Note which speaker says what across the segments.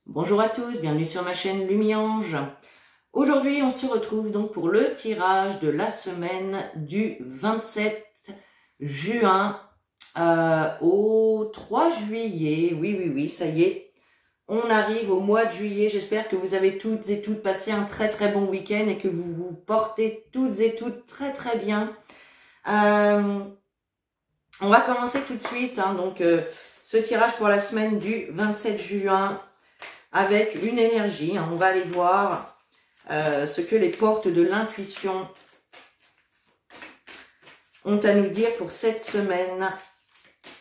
Speaker 1: Bonjour à tous, bienvenue sur ma chaîne Lumiange. Aujourd'hui, on se retrouve donc pour le tirage de la semaine du 27 juin au 3 juillet. Oui, ça y est, on arrive au mois de juillet. J'espère que vous avez toutes et toutes passé un très bon week-end et que vous vous portez toutes et toutes très bien. On va commencer tout de suite, ce tirage pour la semaine du 27 juin avec une énergie. On va aller voir ce que les portes de l'intuition ont à nous dire pour cette semaine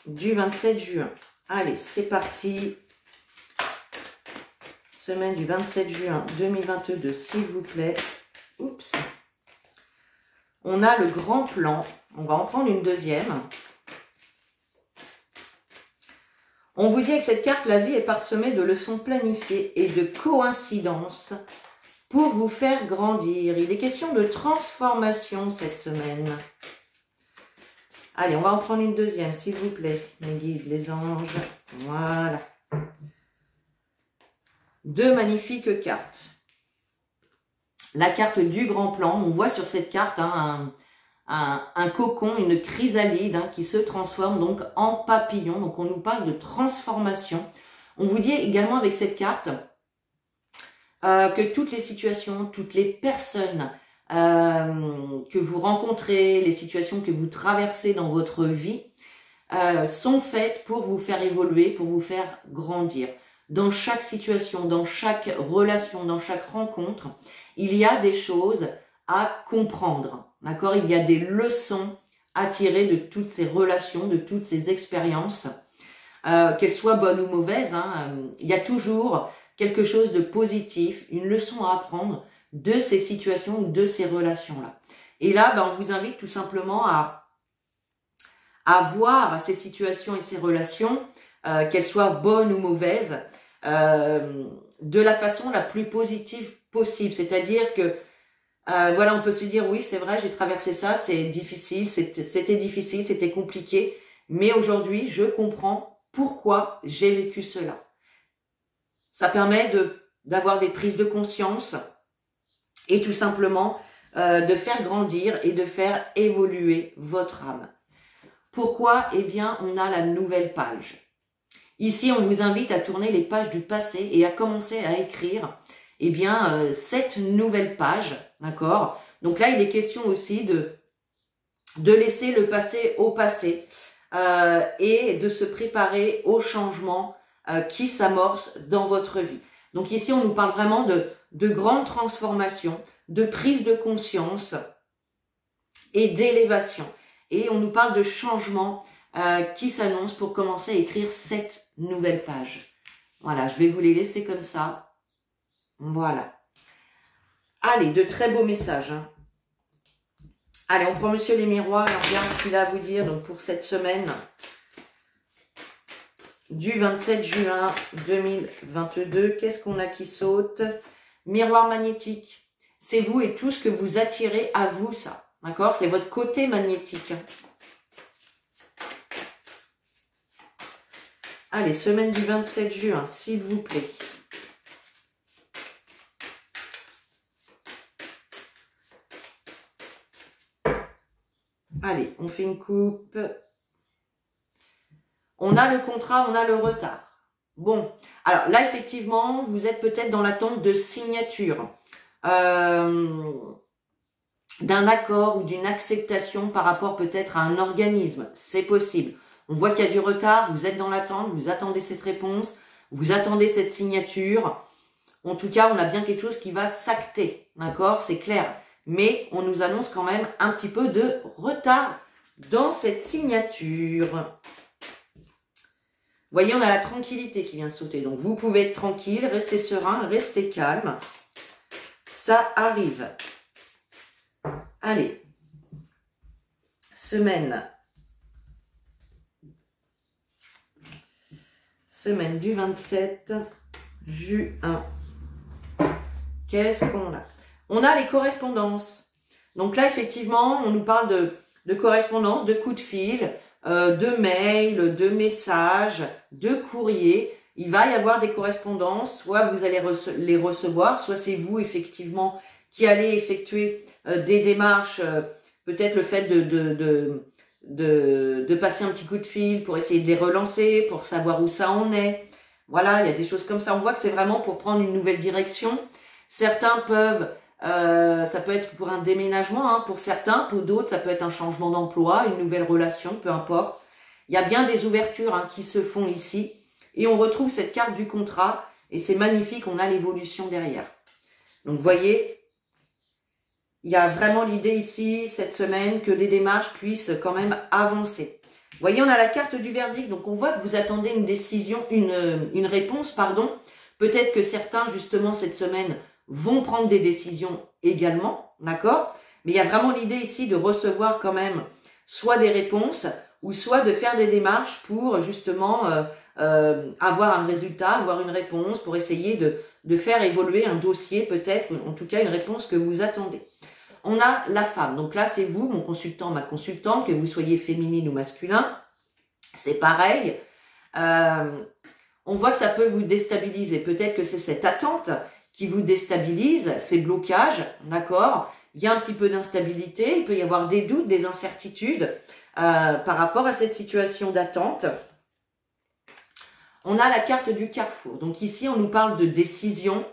Speaker 1: du 27 juin. Allez, c'est parti. Semaine du 27 juin 2022, s'il vous plaît. Oups. On a le grand plan. On va en prendre une deuxième. On vous dit avec cette carte, la vie est parsemée de leçons planifiées et de coïncidences pour vous faire grandir. Il est question de transformation cette semaine. Allez, on va en prendre une deuxième, s'il vous plaît. Mes guides, les anges. Voilà. Deux magnifiques cartes. La carte du grand plan. On voit sur cette carte un cocon, une chrysalide qui se transforme donc en papillon. Donc on nous parle de transformation. On vous dit également avec cette carte que toutes les situations, toutes les personnes que vous rencontrez, les situations que vous traversez dans votre vie sont faites pour vous faire évoluer, pour vous faire grandir. Dans chaque situation, dans chaque relation, dans chaque rencontre, il y a des choses à comprendre, d'accord? Il y a des leçons à tirer de toutes ces relations, de toutes ces expériences, qu'elles soient bonnes ou mauvaises. Il y a toujours quelque chose de positif, une leçon à apprendre de ces situations ou de ces relations-là. Et là, on vous invite tout simplement à voir ces situations et ces relations, qu'elles soient bonnes ou mauvaises, de la façon la plus positive possible. C'est-à-dire que voilà, on peut se dire, oui, c'est vrai, j'ai traversé ça, c'est difficile, c'était difficile, c'était compliqué, mais aujourd'hui, je comprends pourquoi j'ai vécu cela. Ça permet d'avoir des prises de conscience et tout simplement de faire grandir et de faire évoluer votre âme. Pourquoi? Eh bien, on a la nouvelle page. Ici, on vous invite à tourner les pages du passé et à commencer à écrire eh bien, cette nouvelle page, d'accord? Donc là, il est question aussi de laisser le passé au passé et de se préparer au changement qui s'amorce dans votre vie. Donc ici, on nous parle vraiment de grandes transformations, de prise de conscience et d'élévation. Et on nous parle de changements qui s'annoncent pour commencer à écrire cette nouvelle page. Voilà, je vais vous les laisser comme ça. Voilà. Allez, de très beaux messages. Allez, on prend Monsieur les Miroirs et on regarde ce qu'il a à vous dire donc pour cette semaine du 27 juin 2022. Qu'est-ce qu'on a qui saute? Miroir magnétique. C'est vous et tout ce que vous attirez à vous, ça. D'accord? C'est votre côté magnétique. Allez, semaine du 27 juin, s'il vous plaît. Allez, on fait une coupe. On a le contrat, on a le retard. Bon, alors là, effectivement, vous êtes peut-être dans l'attente de signature, d'un accord ou d'une acceptation par rapport peut-être à un organisme. C'est possible. On voit qu'il y a du retard, vous êtes dans l'attente, vous attendez cette réponse, vous attendez cette signature. En tout cas, on a bien quelque chose qui va s'acter, d'accord? C'est clair. Mais on nous annonce quand même un petit peu de retard dans cette signature. Vous voyez, on a la tranquillité qui vient de sauter. Donc, vous pouvez être tranquille, rester serein, rester calme. Ça arrive. Allez. Semaine du 27 juin. Qu'est-ce qu'on a? On a les correspondances. Donc là, effectivement, on nous parle de correspondance, de coups de fil, de mails, de messages, de courriers. il va y avoir des correspondances, soit vous allez les recevoir, soit c'est vous effectivement qui allez effectuer des démarches, peut-être le fait de passer un petit coup de fil pour essayer de les relancer, pour savoir où ça en est. Voilà, il y a des choses comme ça. On voit que c'est vraiment pour prendre une nouvelle direction. Certains peuvent, ça peut être pour un déménagement, hein, pour certains, pour d'autres, ça peut être un changement d'emploi, une nouvelle relation, peu importe. Il y a bien des ouvertures hein, qui se font ici. Et on retrouve cette carte du contrat. Et c'est magnifique, on a l'évolution derrière. Donc, vous voyez, il y a vraiment l'idée ici, cette semaine, que les démarches puissent quand même avancer. Vous voyez, on a la carte du verdict. Donc, on voit que vous attendez une décision, une réponse, pardon. Peut-être que certains, justement, cette semaine, vont prendre des décisions également, d'accord? Mais il y a vraiment l'idée ici de recevoir quand même soit des réponses ou soit de faire des démarches pour, justement, avoir un résultat, avoir une réponse, pour essayer de faire évoluer un dossier, peut-être, en tout cas, une réponse que vous attendez. On a la femme. Donc là, c'est vous, mon consultant, ma consultante, que vous soyez féminine ou masculin. C'est pareil. On voit que ça peut vous déstabiliser. Peut-être que c'est cette attente qui vous déstabilise, ces blocages, d'accord? Il y a un petit peu d'instabilité, il peut y avoir des doutes, des incertitudes par rapport à cette situation d'attente. On a la carte du carrefour. Donc ici, on nous parle de décision,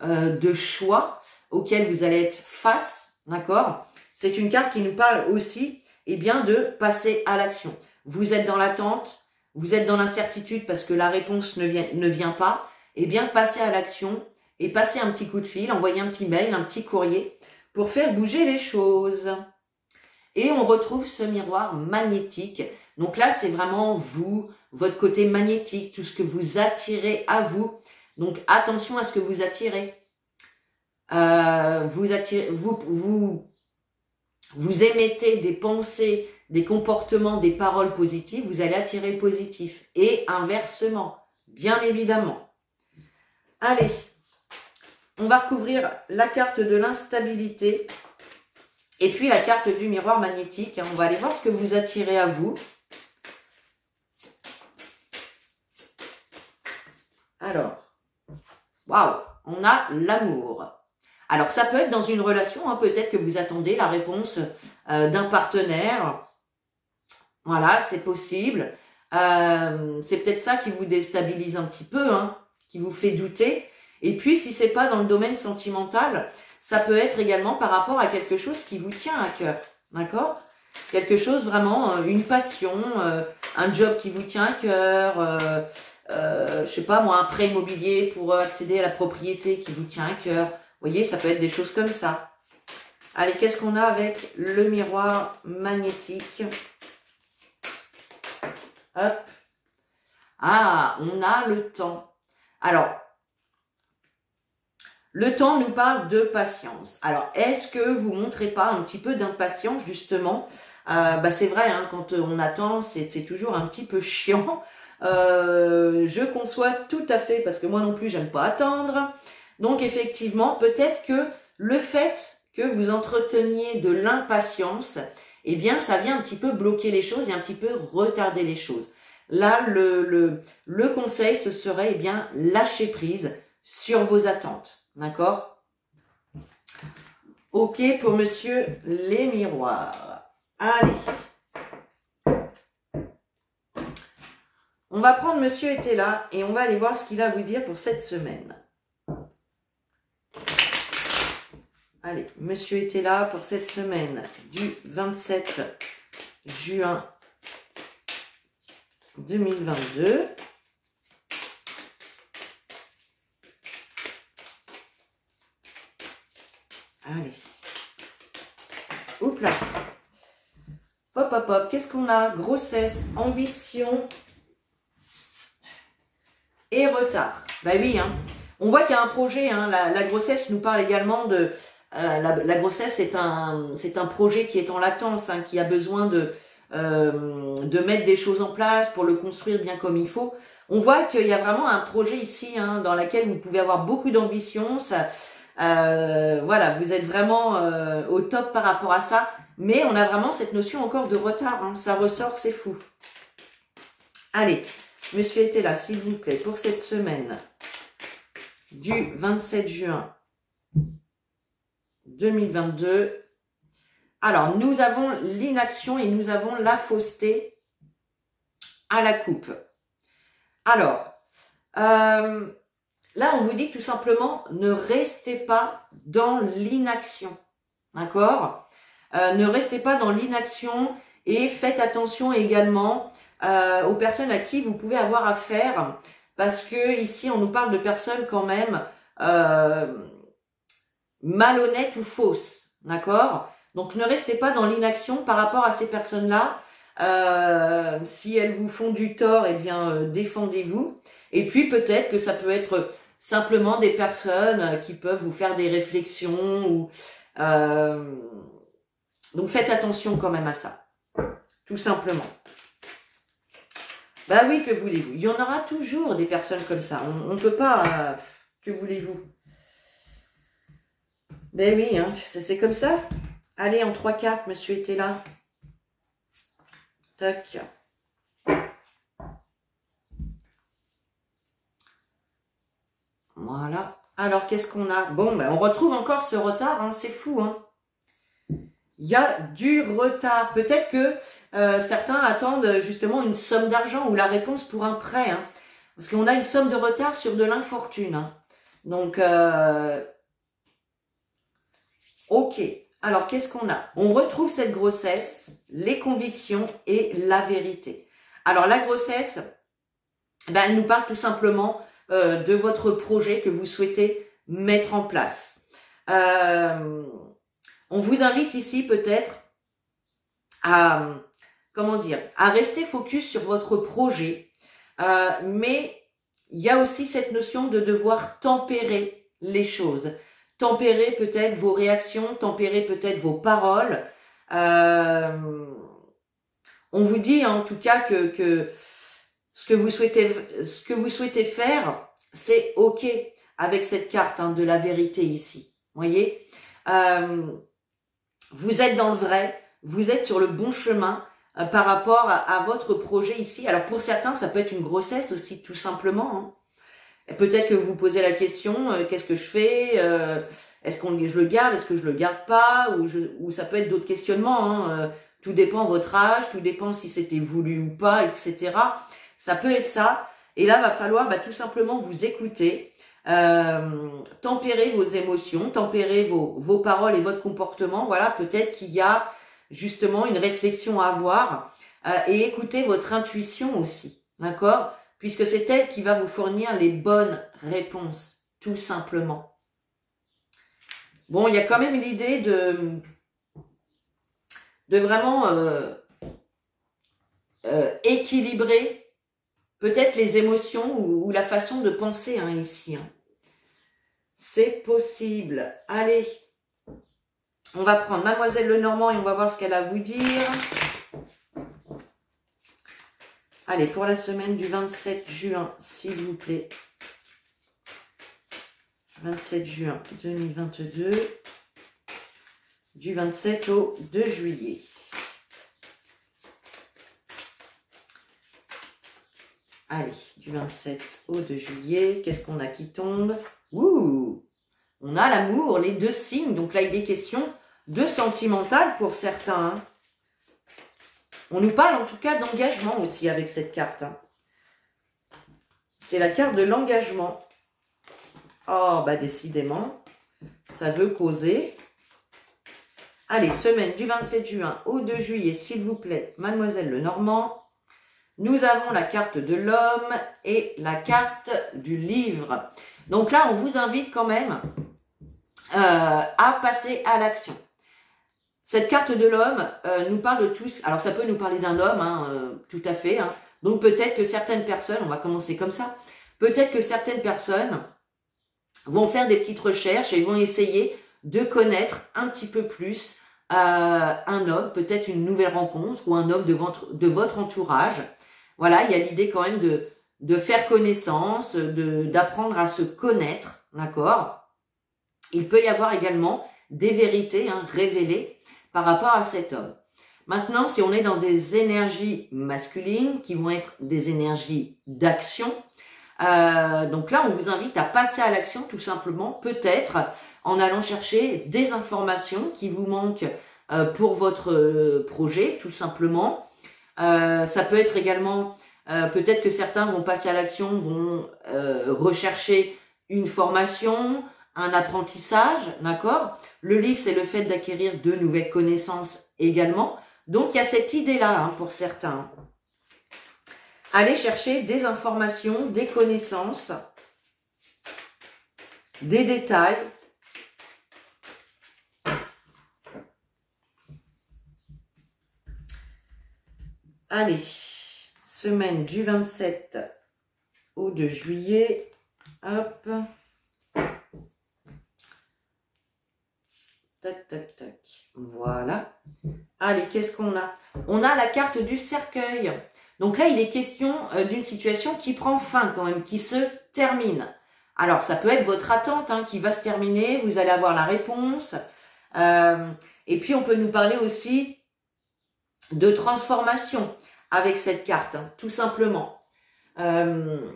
Speaker 1: de choix auquel vous allez être face. D'accord? C'est une carte qui nous parle aussi, eh bien, de passer à l'action. Vous êtes dans l'attente, vous êtes dans l'incertitude parce que la réponse ne vient pas. Eh bien, passez à l'action et passez un petit coup de fil, envoyez un petit mail, un petit courrier pour faire bouger les choses. Et on retrouve ce miroir magnétique. Donc là, c'est vraiment vous, votre côté magnétique, tout ce que vous attirez à vous. Donc, attention à ce que vous attirez. Vous émettez des pensées, des comportements, des paroles positives, vous allez attirer le positif. Et inversement, bien évidemment. Allez, on va recouvrir la carte de l'instabilité et puis la carte du miroir magnétique. On va aller voir ce que vous attirez à vous. Alors, waouh, on a l'amour. Alors, ça peut être dans une relation, hein, peut-être que vous attendez la réponse d'un partenaire. Voilà, c'est possible. C'est peut-être ça qui vous déstabilise un petit peu, hein, qui vous fait douter. Et puis, si c'est pas dans le domaine sentimental, ça peut être également par rapport à quelque chose qui vous tient à cœur. D'accord? Quelque chose vraiment, une passion, un job qui vous tient à cœur, je sais pas moi, un prêt immobilier pour accéder à la propriété qui vous tient à cœur. Vous voyez, ça peut être des choses comme ça. Allez, qu'est-ce qu'on a avec le miroir magnétique? Hop. Ah, on a le temps. Alors, le temps nous parle de patience. Alors, est-ce que vous montrez pas un petit peu d'impatience, justement? C'est vrai, hein, quand on attend, c'est toujours un petit peu chiant. Je conçois tout à fait, parce que moi non plus, j'aime pas attendre. Donc, effectivement, peut-être que le fait que vous entreteniez de l'impatience, eh bien, ça vient un petit peu bloquer les choses et un petit peu retarder les choses. Là, le conseil, ce serait, eh bien, lâcher prise sur vos attentes. D'accord? Ok pour monsieur les miroirs. Allez. On va prendre monsieur était là et on va aller voir ce qu'il a à vous dire pour cette semaine. Allez, monsieur était là pour cette semaine du 27 juin 2022. Allez. Oups là. Hop, hop, hop. Qu'est-ce qu'on a? Grossesse, ambition et retard. Bah oui, hein. On voit qu'il y a un projet. Hein. La grossesse nous parle également de... la grossesse, c'est un projet qui est en latence, hein, qui a besoin de mettre des choses en place pour le construire bien comme il faut. On voit qu'il y a vraiment un projet ici, hein, dans lequel vous pouvez avoir beaucoup d'ambition. Voilà, vous êtes vraiment au top par rapport à ça. Mais on a vraiment cette notion encore de retard. Hein, ça ressort, c'est fou. Allez, monsieur était là, s'il vous plaît, pour cette semaine du 27 juin 2022. Alors, nous avons l'inaction et nous avons la fausseté à la coupe. Alors, là, on vous dit tout simplement, ne restez pas dans l'inaction. D'accord? Ne restez pas dans l'inaction et faites attention également aux personnes à qui vous pouvez avoir affaire. Parce que ici, on nous parle de personnes quand même malhonnêtes ou fausses. D'accord? Donc, ne restez pas dans l'inaction par rapport à ces personnes-là. Si elles vous font du tort, eh bien, défendez-vous. Et puis, peut-être que ça peut être simplement des personnes qui peuvent vous faire des réflexions. Ou, donc, faites attention quand même à ça. Tout simplement. Bah oui, que voulez-vous? Il y en aura toujours des personnes comme ça. On ne peut pas... que voulez-vous? Ben oui, hein, c'est comme ça. Allez, en 3 cartes, monsieur était là. Tac. Voilà. Alors, qu'est-ce qu'on a? Bon, ben, on retrouve encore ce retard, hein, c'est fou. Hein. Il y a du retard. Peut-être que certains attendent justement une somme d'argent ou la réponse pour un prêt. Hein, parce qu'on a une somme de retard sur de l'infortune. Hein. Donc, ok. Alors, qu'est-ce qu'on a? On retrouve cette grossesse, les convictions et la vérité. Alors, la grossesse, ben, elle nous parle tout simplement de votre projet que vous souhaitez mettre en place. On vous invite ici peut-être à, comment dire, à rester focus sur votre projet, mais il y a aussi cette notion de devoir tempérer les choses. Tempérer peut-être vos réactions, tempérer peut-être vos paroles. On vous dit en tout cas que ce que vous souhaitez faire, c'est ok avec cette carte hein, de la vérité ici. Voyez, vous êtes dans le vrai, vous êtes sur le bon chemin par rapport à votre projet ici. Alors pour certains, ça peut être une grossesse aussi, tout simplement. Hein. Peut-être que vous vous posez la question, qu'est-ce que je fais? Est-ce que je le garde? Est-ce que je le garde pas? Ou ça peut être d'autres questionnements. Hein. Tout dépend de votre âge, tout dépend si c'était voulu ou pas, etc. Ça peut être ça. Et là, va falloir tout simplement vous écouter, tempérer vos émotions, tempérer vos paroles et votre comportement. Voilà, peut-être qu'il y a justement une réflexion à avoir et écouter votre intuition aussi. D'accord? Puisque c'est elle qui va vous fournir les bonnes réponses, tout simplement. Bon, il y a quand même l'idée de vraiment équilibrer peut-être les émotions ou la façon de penser hein, ici. Hein. C'est possible. Allez, on va prendre Mademoiselle Lenormand et on va voir ce qu'elle a à vous dire. Allez, pour la semaine du 27 juin, s'il vous plaît. 27 juin 2022. Du 27 au 2 juillet. Allez, du 27 au 2 juillet. Qu'est-ce qu'on a qui tombe? Ouh! On a l'amour, les deux signes. Donc là, il est question de sentimental pour certains. Hein. On nous parle en tout cas d'engagement aussi avec cette carte. Hein. C'est la carte de l'engagement. Oh, bah décidément, ça veut causer. Allez, semaine du 27 juin au 2 juillet, s'il vous plaît, Mademoiselle Lenormand. Nous avons la carte de l'homme et la carte du livre. Donc là, on vous invite quand même à passer à l'action. Cette carte de l'homme nous parle de tous. Alors, ça peut nous parler d'un homme, hein, tout à fait. Hein. Donc, peut-être que certaines personnes, on va commencer comme ça, peut-être que certaines personnes vont faire des petites recherches et vont essayer de connaître un petit peu plus un homme, peut-être une nouvelle rencontre ou un homme de votre entourage. Voilà, il y a l'idée quand même de faire connaissance, d'apprendre à se connaître, d'accord? Il peut y avoir également des vérités hein, révélées par rapport à cet homme. Maintenant, si on est dans des énergies masculines, qui vont être des énergies d'action, donc là, on vous invite à passer à l'action tout simplement, peut-être en allant chercher des informations qui vous manquent pour votre projet, tout simplement. Ça peut être également, peut-être que certains vont passer à l'action, vont rechercher une formation, un apprentissage, d'accord? Le livre, c'est le fait d'acquérir de nouvelles connaissances également. Donc, il y a cette idée-là hein, pour certains. Allez chercher des informations, des connaissances, des détails. Allez, semaine du 27 au 2 juillet. Hop. Tac, tac, tac. Voilà. Allez, qu'est-ce qu'on a? On a la carte du cercueil. Donc là, il est question d'une situation qui prend fin quand même, qui se termine. Alors, ça peut être votre attente hein, qui va se terminer. Vous allez avoir la réponse. Et puis, on peut nous parler aussi de transformation avec cette carte, hein, tout simplement. On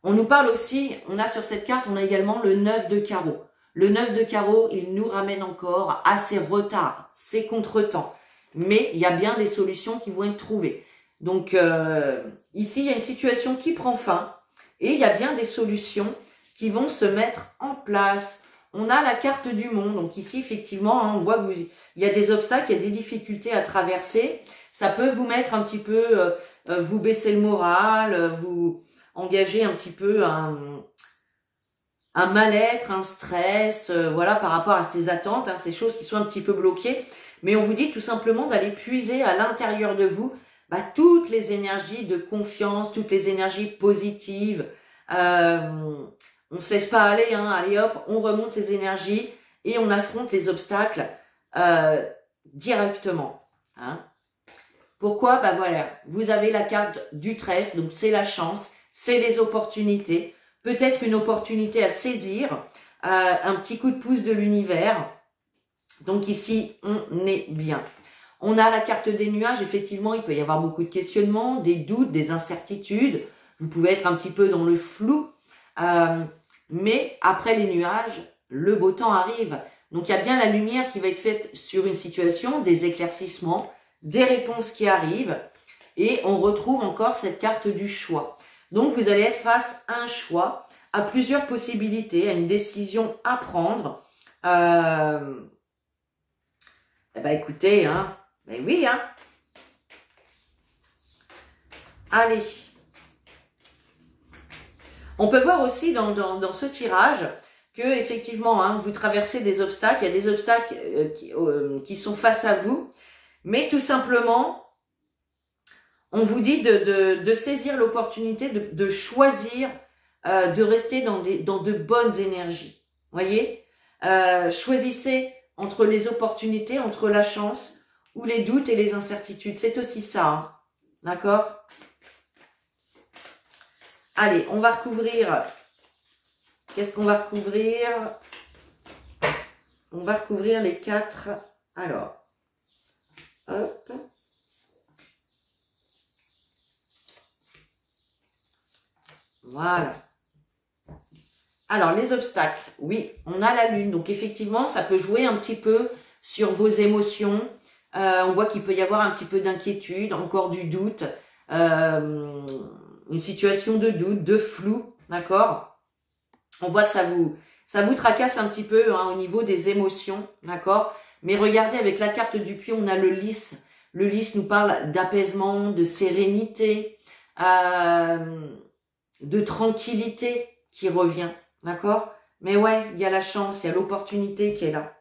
Speaker 1: nous parle aussi, on a sur cette carte, on a également le 9 de carreau. Le 9 de carreau, il nous ramène encore à ces retards, ces contretemps. Mais il y a bien des solutions qui vont être trouvées. Donc ici, il y a une situation qui prend fin et il y a bien des solutions qui vont se mettre en place. On a la carte du monde. Donc ici, effectivement, hein, on voit qu'il y a des obstacles, il y a des difficultés à traverser. Ça peut vous mettre un petit peu, vous baisser le moral, vous engager un petit peu un mal-être, un stress, voilà, par rapport à ces attentes, hein, ces choses qui sont un petit peu bloquées. Mais on vous dit tout simplement d'aller puiser à l'intérieur de vous toutes les énergies de confiance, toutes les énergies positives. On ne se laisse pas aller, hein, allez hop, on remonte ces énergies et on affronte les obstacles directement. Hein. Pourquoi? Bah voilà, vous avez la carte du trèfle, donc c'est la chance, c'est les opportunités. Peut-être une opportunité à saisir, un petit coup de pouce de l'univers. Donc ici, on est bien. On a la carte des nuages. Effectivement, il peut y avoir beaucoup de questionnements, des doutes, des incertitudes. Vous pouvez être un petit peu dans le flou. Mais après les nuages, le beau temps arrive. Donc il y a bien la lumière qui va être faite sur une situation, des éclaircissements, des réponses qui arrivent. Et on retrouve encore cette carte du choix. Donc vous allez être face à un choix, à plusieurs possibilités, à une décision à prendre. Eh ben écoutez, hein, ben oui, hein. Allez. On peut voir aussi dans ce tirage que effectivement, hein, vous traversez des obstacles. Il y a des obstacles qui sont face à vous, mais tout simplement, on vous dit de saisir l'opportunité, de choisir, de rester dans de bonnes énergies. Voyez, choisissez entre les opportunités, entre la chance ou les doutes et les incertitudes. C'est aussi ça, hein. D'accord? Allez, on va recouvrir. Qu'est-ce qu'on va recouvrir? On va recouvrir les 4. Alors, hop. Voilà. Alors, les obstacles. Oui, on a la lune. Donc, effectivement, ça peut jouer un petit peu sur vos émotions. On voit qu'il peut y avoir un petit peu d'inquiétude, encore du doute. Une situation de doute, de flou. D'accord? On voit que ça vous tracasse un petit peu hein, au niveau des émotions. D'accord? Mais regardez, avec la carte du puits, on a le lys. Le lys nous parle d'apaisement, de sérénité, de tranquillité qui revient. D'accord? Mais ouais, il y a la chance, il y a l'opportunité qui est là.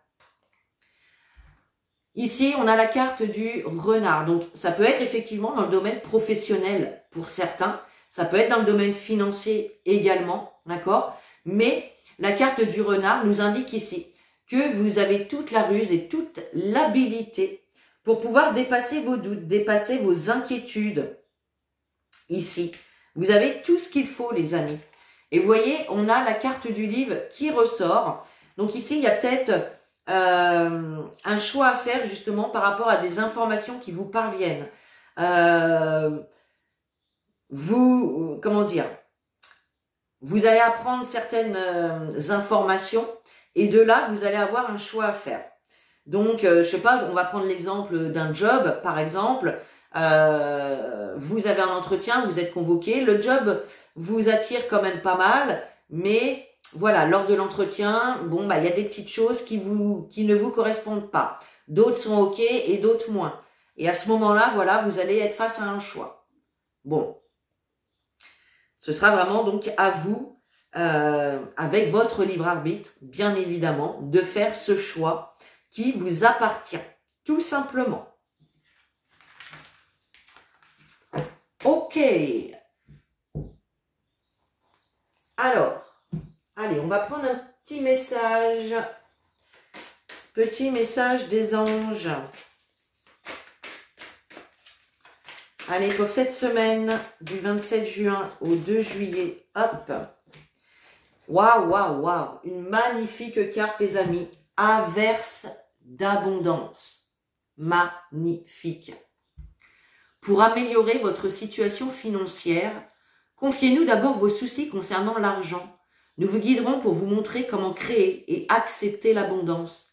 Speaker 1: Ici, on a la carte du renard. Donc, ça peut être effectivement dans le domaine professionnel pour certains. Ça peut être dans le domaine financier également. D'accord? Mais la carte du renard nous indique ici que vous avez toute la ruse et toute l'habilité pour pouvoir dépasser vos doutes, dépasser vos inquiétudes. Ici, vous avez tout ce qu'il faut, les amis. Et vous voyez, on a la carte du livre qui ressort. Donc ici, il y a peut-être un choix à faire justement par rapport à des informations qui vous parviennent. Comment dire, vous allez apprendre certaines informations et de là, vous allez avoir un choix à faire. Donc, je sais pas, on va prendre l'exemple d'un job, par exemple. Vous avez un entretien, vous êtes convoqué. Le job vous attire quand même pas mal, mais voilà, lors de l'entretien, bon, bah, il y a des petites choses qui ne vous correspondent pas. D'autres sont ok et d'autres moins. Et à ce moment-là, voilà, vous allez être face à un choix. Bon, ce sera vraiment donc à vous, avec votre libre arbitre, bien évidemment, de faire ce choix qui vous appartient, tout simplement. Ok. Alors, allez, on va prendre un petit message. Petit message des anges. Allez, pour cette semaine, du 27 juin au 2 juillet, hop. Waouh, waouh, waouh. Une magnifique carte, les amis. Averse d'abondance. Magnifique. Pour améliorer votre situation financière, confiez-nous d'abord vos soucis concernant l'argent. Nous vous guiderons pour vous montrer comment créer et accepter l'abondance.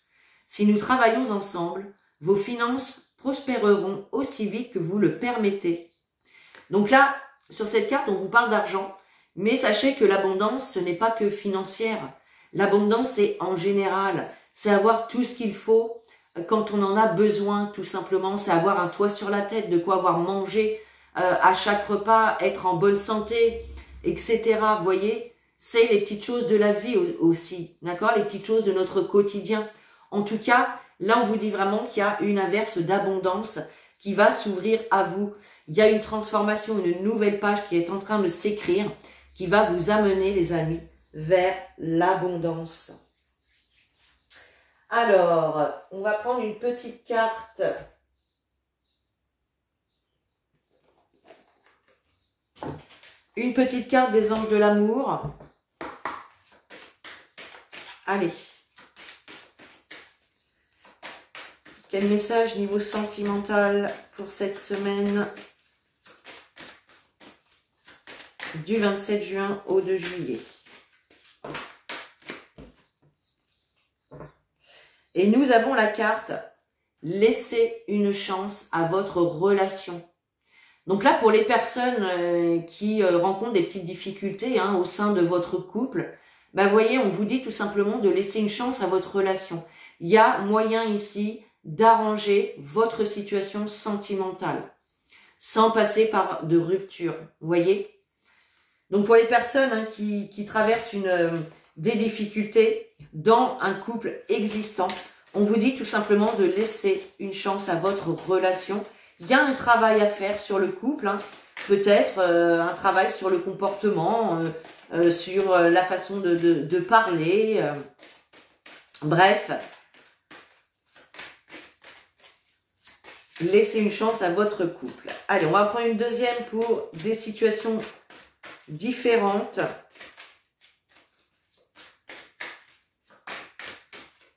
Speaker 1: Si nous travaillons ensemble, vos finances prospéreront aussi vite que vous le permettez. Donc là, sur cette carte, on vous parle d'argent, mais sachez que l'abondance, ce n'est pas que financière. L'abondance, c'est en général, c'est avoir tout ce qu'il faut quand on en a besoin, tout simplement. C'est avoir un toit sur la tête, de quoi avoir mangé à chaque repas, être en bonne santé, etc. Vous voyez, c'est les petites choses de la vie aussi, d'accord? Les petites choses de notre quotidien. En tout cas, là, on vous dit vraiment qu'il y a une averse d'abondance qui va s'ouvrir à vous. Il y a une transformation, une nouvelle page qui est en train de s'écrire, qui va vous amener, les amis, vers l'abondance. Alors, on va prendre une petite carte. Une petite carte des anges de l'amour. Allez. Quel message niveau sentimental pour cette semaine du 27 juin au 2 juillet. Et nous avons la carte « Laissez une chance à votre relation ». Donc là, pour les personnes qui rencontrent des petites difficultés au sein de votre couple, vous voyez, on vous dit tout simplement de laisser une chance à votre relation. Il y a moyen ici d'arranger votre situation sentimentale sans passer par de rupture, vous voyez. Donc pour les personnes qui traversent des difficultés dans un couple existant, on vous dit tout simplement de laisser une chance à votre relation. Il y a un travail à faire sur le couple, peut-être un travail sur le comportement, sur la façon de parler, bref. Laissez une chance à votre couple. Allez, on va prendre une deuxième pour des situations différentes.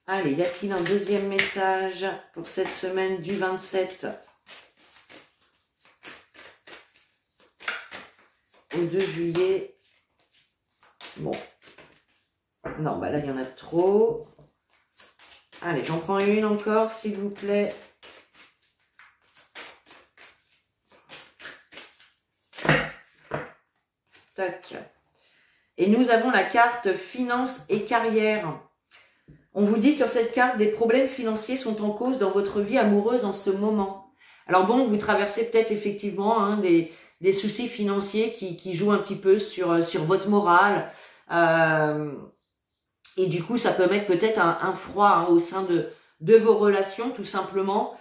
Speaker 1: Allez, y a-t-il un deuxième message pour cette semaine du 27 au 2 juillet? Bon. Non, là, il y en a trop. Allez, j'en prends une encore, s'il vous plaît. Tac. Et nous avons la carte finance et carrière. On vous dit sur cette carte, des problèmes financiers sont en cause dans votre vie amoureuse en ce moment. Alors bon, vous traversez peut-être effectivement des soucis financiers qui jouent un petit peu sur votre morale. Et du coup, ça peut mettre peut-être un froid au sein de vos relations, tout simplement.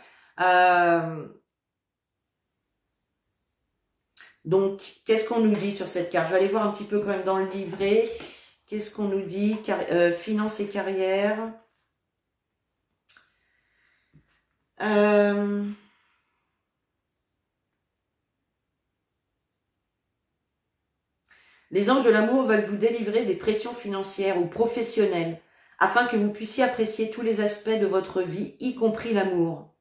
Speaker 1: Donc, qu'est-ce qu'on nous dit sur cette carte? Je vais aller voir un petit peu quand même dans le livret. Qu'est-ce qu'on nous dit? Finance et carrière. Les anges de l'amour veulent vous délivrer des pressions financières ou professionnelles afin que vous puissiez apprécier tous les aspects de votre vie, y compris l'amour.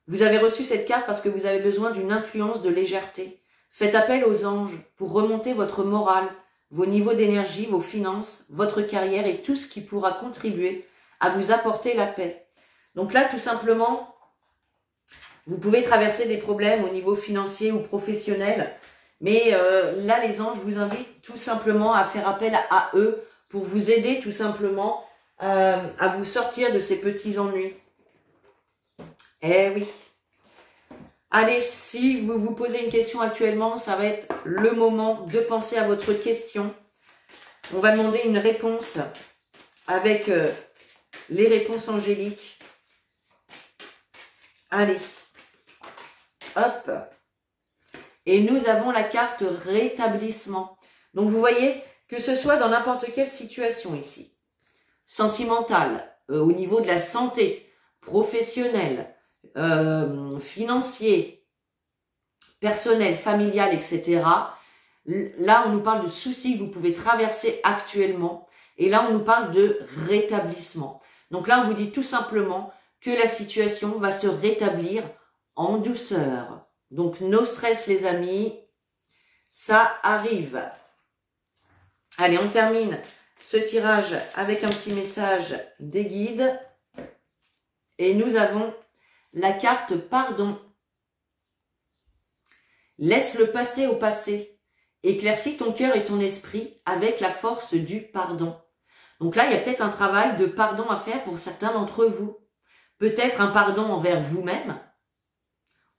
Speaker 1: Vous avez reçu cette carte parce que vous avez besoin d'une influence de légèreté. Faites appel aux anges pour remonter votre morale, vos niveaux d'énergie, vos finances, votre carrière et tout ce qui pourra contribuer à vous apporter la paix. Donc là, tout simplement, vous pouvez traverser des problèmes au niveau financier ou professionnel, mais là, les anges vous invitent tout simplement à faire appel à eux pour vous aider tout simplement à vous sortir de ces petits ennuis. Eh oui. Allez, si vous vous posez une question actuellement, ça va être le moment de penser à votre question. On va demander une réponse avec les réponses angéliques. Allez. Hop. Et nous avons la carte rétablissement. Donc, vous voyez, que ce soit dans n'importe quelle situation ici, sentimentale, au niveau de la santé, professionnelle, financier, personnel, familial, etc. Là, on nous parle de soucis que vous pouvez traverser actuellement. Et là, on nous parle de rétablissement. Donc là, on vous dit tout simplement que la situation va se rétablir en douceur. Donc, no stress, les amis. Ça arrive. Allez, on termine ce tirage avec un petit message des guides. Et nous avons la carte pardon. Laisse le passé au passé. Éclaircis ton cœur et ton esprit avec la force du pardon. Donc là, il y a peut-être un travail de pardon à faire pour certains d'entre vous. Peut-être un pardon envers vous-même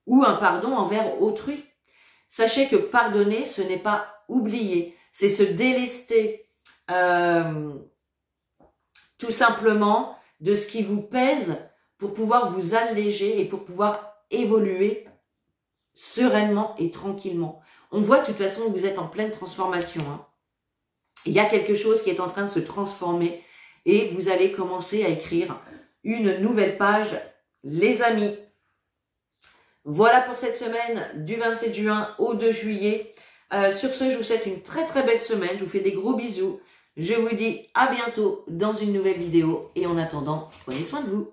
Speaker 1: ou un pardon envers autrui. Sachez que pardonner, ce n'est pas oublier. C'est se délester tout simplement de ce qui vous pèse pour pouvoir vous alléger et pour pouvoir évoluer sereinement et tranquillement. On voit de toute façon que vous êtes en pleine transformation. Hein. Il y a quelque chose qui est en train de se transformer et vous allez commencer à écrire une nouvelle page, les amis. Voilà pour cette semaine du 27 juin au 2 juillet. Sur ce, je vous souhaite une très très belle semaine. Je vous fais des gros bisous. Je vous dis à bientôt dans une nouvelle vidéo. Et en attendant, prenez soin de vous.